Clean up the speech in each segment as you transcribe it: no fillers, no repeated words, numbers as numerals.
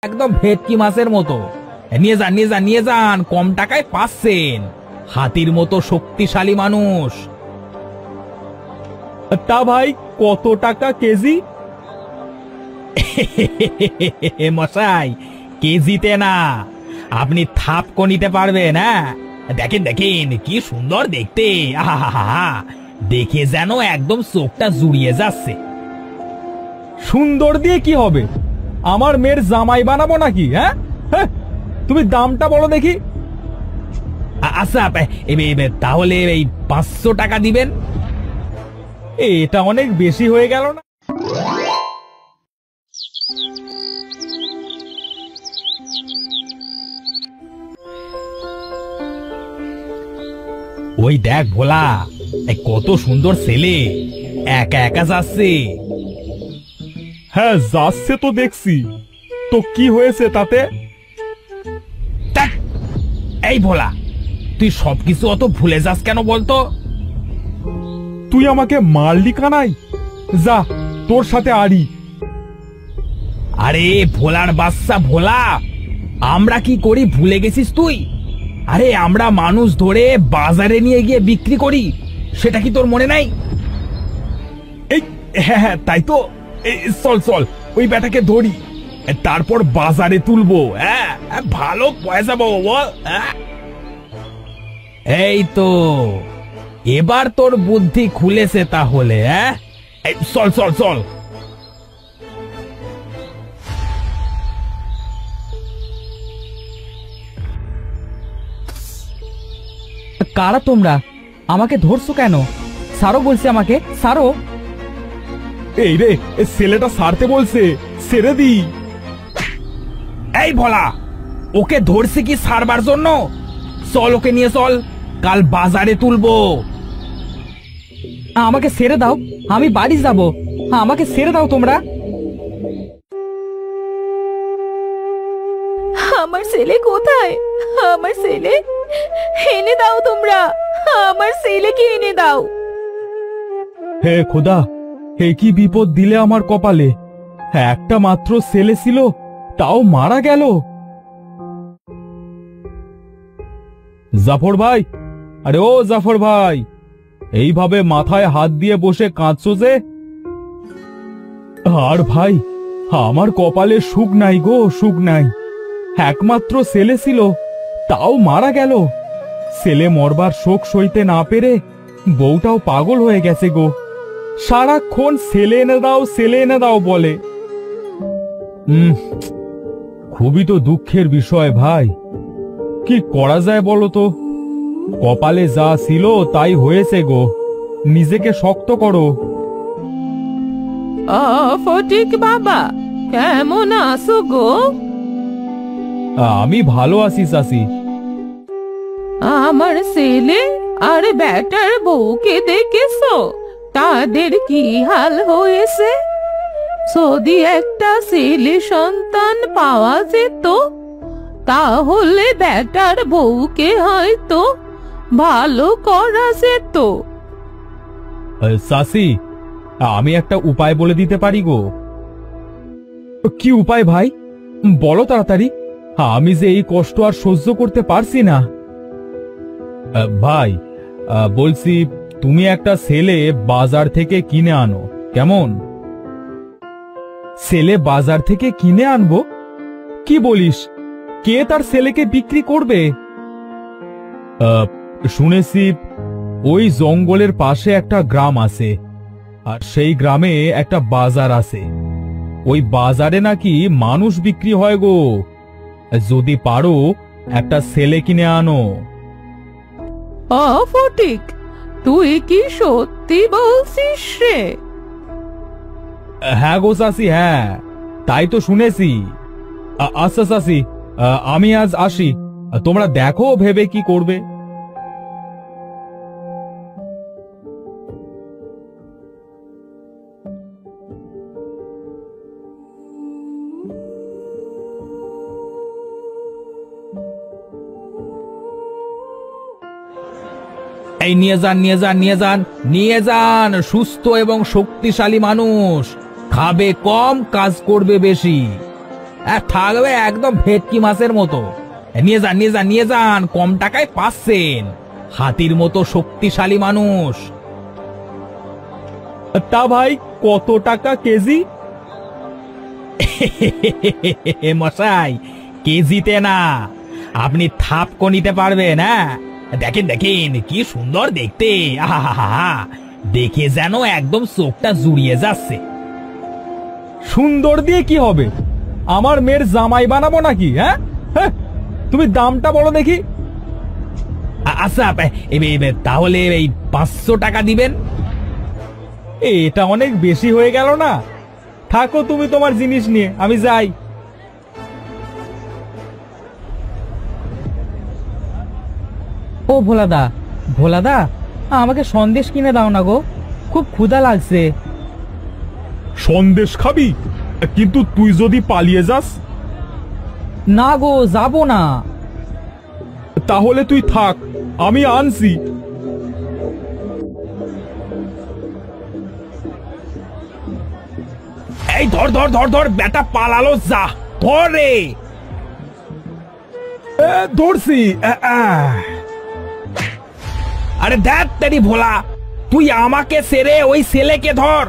একদম ভেটকি মাছের মতো। নিয়ে যান নিয়ে যান নিয়ে যান, কম টাকায় পাচ্ছেন। হাতির মতো শক্তিশালী মানুষ। তা ভাই কত টাকা কেজি? মশাই কেজিতে না, আপনি থাপকো নিতে পারবেন। হ্যাঁ দেখেন দেখেন কি সুন্দর দেখতে, আহা দেখে যেন একদম চোখটা জুড়িয়ে যাচ্ছে। সুন্দর দিয়ে কি হবে? আমার মেয়ের জামাই বানাবো নাকি? হ্যাঁ তুমি দামটা বলো দেখি। আচ্ছা তাহলে এই 500 টাকা দিবেন। এটা অনেক বেশি হয়ে গেল না? ওই দেখ ভোলা, কত সুন্দর ছেলে, একা একা যাচ্ছে। হ্যাঁ যাচ্ছে তো দেখছি, তো কি হয়েছে তাতে? এই ভোলা, তুই সবকিছু অত ভুলে যাস কেন বলতো? তুই আমাকে মারলি কানাই, যা তোর সাথে আড়ি। আরে ভোলার বাচ্চা ভোলা, আমরা কি করি ভুলে গেছিস তুই? আরে আমরা মানুষ ধরে বাজারে নিয়ে গিয়ে বিক্রি করি, সেটা কি তোর মনে নাই? এই হ্যাঁ তাই তো, চল চল ওই বেটাকে ধরি, তারপর বাজারে তুলবো। হ্যাঁ ভালো পয়সা পাবো বল। এই তো এবার তোর বুদ্ধি খুলেছে তাহলে। হ্যাঁ চল চল চল। কারা তোমরা? আমাকে ধরছো কেন? সারো বলছে আমাকে, সারো। এই রে ছেলেটা সারতে বলছে, ছেড়ে দি। এই ভোলা, ওকে ধরছে কি সারবার জন্য? চল ওকে নিয়ে চল, কাল বাজারে তুলবো। আমাকে ছেড়ে দাও, আমি বাড়ি যাব। আমাকে ছেড়ে দাও তোমরা। আমার ছেলে কোথায়? আমার ছেলে এনে দাও তোমরা, আমার ছেলেকে এনে দাও। হে খোদা, হে কি বিপদ দিলে আমার কপালে। একটা মাত্র ছেলে ছিল, তাও মারা গেল। জাফর ভাই, আরে ও জাফর ভাই, এইভাবে মাথায় হাত দিয়ে বসে কাঁদছো যে? আর ভাই আমার কপালে সুখ নাই গো, সুখ নাই। একমাত্র ছেলে ছিল, তাও মারা গেল। ছেলে মরবার শোক সইতে না পেরে বউটাও পাগল হয়ে গেছে গো, সারাক্ষণ ছেলে এনে দাও ছেলে এনে দাও বলে। খুবই তো দুঃখের বিষয় ভাই, কি করা যায় বলো তো? কপালে যা ছিল তাই হয়েছে গো, নিজেকে শক্ত করো। ফটিক বাবা, কেমন আছো গো? আমি ভালো আছি চাচি। আমার ছেলে আর বেটার বউকে দেখেছো? তাদের কি হাল হয়েছে? যদি একটা ছেলে সন্তান পাওয়া যেত, তাহলে বেটার বউকে হয়তো ভালো করা যেত। চাচি, আমি একটা উপায় বলে দিতে পারি গো। কি উপায় ভাই, বলো তাড়াতাড়ি, আমি যে এই কষ্ট আর সহ্য করতে পারছি না। ভাই বলছি, তুমি একটা ছেলে বাজার থেকে কিনে আনো, কেমন? ছেলে বাজার থেকে কিনে আনবো? কি বলিস, কে তার ছেলেকে বিক্রি করবে? শুনেছি ওই জঙ্গলের পাশে একটা গ্রাম আছে, আর সেই গ্রামে একটা বাজার আছে। ওই বাজারে নাকি মানুষ বিক্রি হয় গো। যদি পারো একটা ছেলে কিনে আনো। ফটিক, তুই কি সত্যি বলছিস রে? হ্যাঁ গো চাচি, হ্যাঁ তাই তো শুনেছি। আচ্ছা চাচি, আমি আজ আসি, তোমরা দেখো ভেবে কি করবে। এই নিয়ে যান নিয়ে যান নিয়ে যান নিয়ে যান, সুস্থ এবং শক্তিশালী মানুষ, খাবে কম কাজ করবে বেশি। থাকবে একদম ভেটকি মাছের মতো। নিয়ে যান নিয়ে যান নিয়ে যান, কম টাকায় পাচ্ছেন, হাতির মতো শক্তিশালী মানুষ। তা ভাই কত টাকা কেজি? মশাই, কেজিতে না, আপনি থাপকো নিতে পারবেন। হ্যাঁ, দেখেন দেখেন কি সুন্দর দেখতে, আহা, দেখে যেন একদম চোখটা জুড়িয়ে যাচ্ছে। সুন্দর দিয়ে কি হবে? আমার মেয়ের জামাই বানাবো নাকি? হ্যাঁ, তুমি দামটা বলো দেখি। আচ্ছা, তাহলে এই 500 টাকা দিবেন। এটা অনেক বেশি হয়ে গেল না? থাকো তুমি তোমার জিনিস নিয়ে, আমি যাই। ও ভোলাদা, ভোলাদা, আমাকে সন্দেশ কিনে দাও না গো, খুব ক্ষুধা লাগছে। সন্দেশ খাবি? কিন্তু তুই যদি পালিয়ে যাস? না গো, যাব না। তাহলে তুই থাক, আমি আনছি। এই ধর ধর ধর ধর, বেটা পালালো, যা ধর রে। ধরছি। আরে দেখ তেরি ভোলা, তুই আমাকে সেরে ওই ছেলেকে ধর।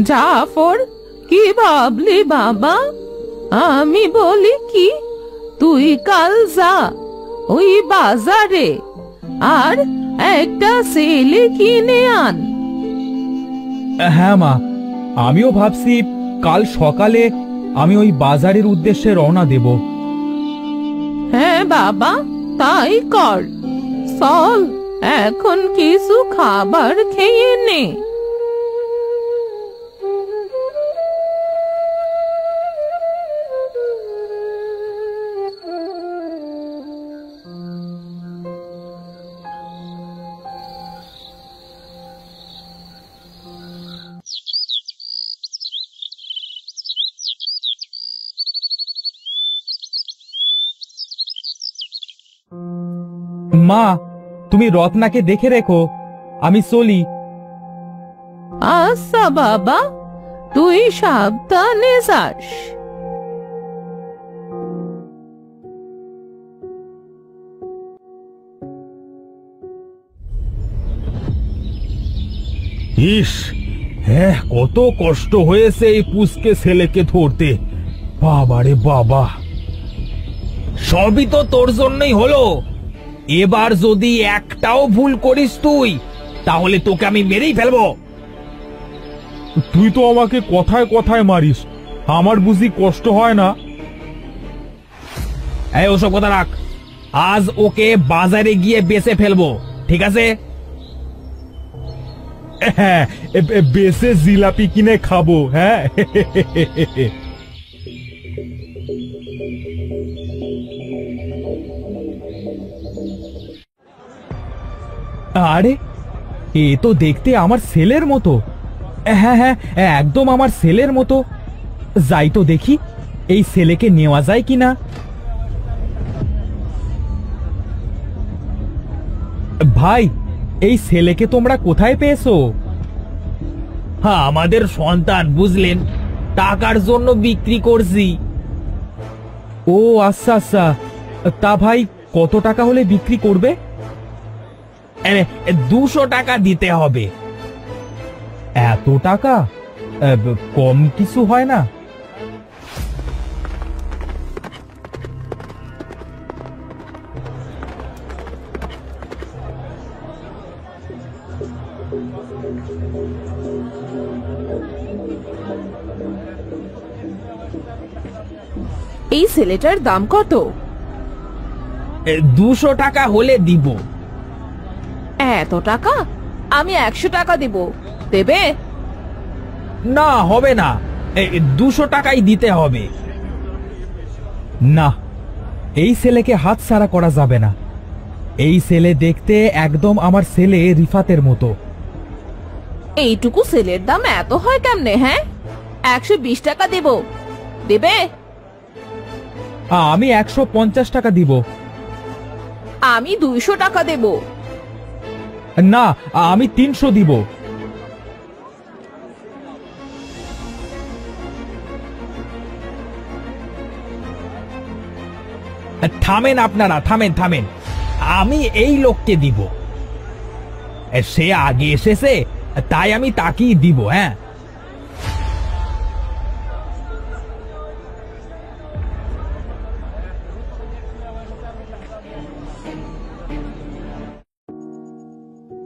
জাফর, কি ভাবলি বাবা? আমি বলি কি, তুই কাল যা ওই বাজারে আর একটা ছেলে কিনে আন। হ্যাঁ মা, আমিও ভাবছি কাল সকালে আমি ওই বাজারের উদ্দেশ্যে রওনা দেব। হ্যাঁ বাবা, তাই কর। চল, এখন কিছু খাবার খেয়ে নে। মা, তুমি রত্নাকে দেখে রেখো, আমি চলি। আচ্ছা বাবা, তুই সাবধানে যাস। ইস, হ্যাঁ, কত কষ্ট হয়েছে এই পুষকে ছেলেকে ধরতে। বাবারে বাবা, সবই তো তোর জন্যই হলো। এবার যদি একটাও ভুল করিস তুই, তাহলে তোকে আমি মেরেই ফেলবো। তুই তো আমাকে কথায় কথায় মারিস, আমার বুঝি কষ্ট হয় না? এই ওসব কথা রাখ, আজ ওকে বাজারে গিয়ে বেচে ফেলবো, ঠিক আছে? হ্যাঁ, বেচে জিলাপি কিনে খাবো। হ্যাঁ, আরে এ তো দেখতে আমার ছেলের মতো। হ্যাঁ হ্যাঁ, একদম আমার ছেলের মতো। যাই তো দেখি এই ছেলেকে নেওয়া যায় কিনা। ভাই, এই ছেলেকে তোমরা কোথায় পেয়েছো? হ্যাঁ, আমাদের সন্তান, বুঝলেন, টাকার জন্য বিক্রি করছি। ও আচ্ছা আচ্ছা, তা ভাই কত টাকা হলে বিক্রি করবে? 200 টাকা দিতে হবে। এত টাকা? কম কিছু হয় না? এই ছেলেটার দাম কত? 200 টাকা হলে দিব। এত টাকা? আমি 100 টাকা দেব, দেবে? না, হবে না, 200 টাকাই দিতে হবে। না, এই ছেলেকে হাতছাড়া করা যাবে না। এই ছেলে দেখতে একদম আমার ছেলে রিফাতের মতো। এইটুকু ছেলের দাম এত হয় কেমনে? হ্যাঁ, 120 টাকা দেব, দেবে? আমি 150 টাকা দিব। আমি 200 টাকা দেব। না, আমি 300 দিব। থামেন আপনারা, থামেন থামেন, আমি এই লোককে দিব। সে আগে এসেছে, তাই আমি তাকেই দিব। হ্যাঁ,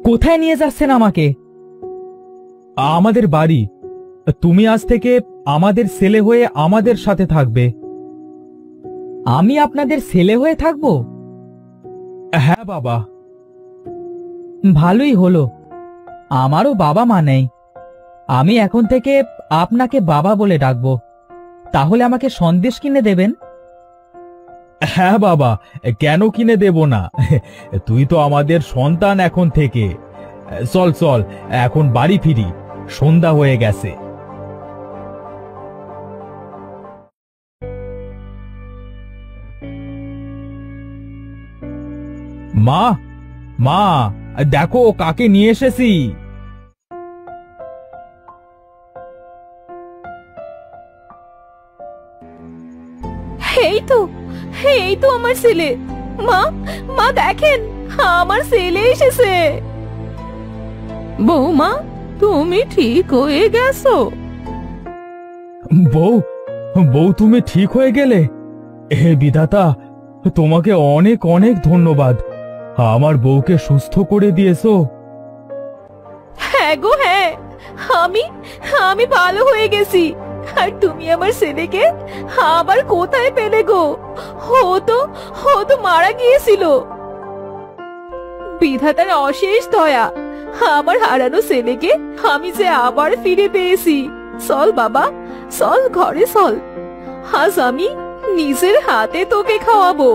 কোথায় নিয়ে যাচ্ছেন আমাকে? আমাদের বাড়ি। তুমি আজ থেকে আমাদের ছেলে হয়ে আমাদের সাথে থাকবে। আমি আপনাদের ছেলে হয়ে থাকব? হ্যাঁ বাবা। ভালোই হলো, আমারও বাবা মা নেই। আমি এখন থেকে আপনাকে বাবা বলে ডাকবো। তাহলে আমাকে সন্দেশ কিনে দেবেন? হ্যাঁ বাবা, কেন কিনে দেব না? তুই তো আমাদের সন্তান এখন থেকে। চল চল, এখন বাড়ি ফিরি, সন্ধ্যা হয়ে গেছে। মা, মা, দেখো কাকে নিয়ে এসেছি। এই তো আমার ছেলে। মা, মা দেখেন, আমার ছেলে এসেছে। বৌমা, তুমি ঠিক হয়ে গেছো? বউ, বউ তুমি ঠিক হয়ে গেলে? হে বিধাতা, তোমাকে অনেক অনেক ধন্যবাদ, আমার বউকে সুস্থ করে দিয়েছো। হ্যাঁ গো হ্যাঁ, আমি ভালো হয়ে গেছি। আর তুমি আমার ছেলেকে আবার কোথায় পেলে গো? ও তো মারা গিয়েছিল। বিধাতার অশেষ দয়া, আমার হারানো ছেলেকে আমি যে আবার ফিরে পেয়েছি। চল বাবা, চল ঘরে চল, আজ আমি নিজের হাতে তোকে খাওয়াবো।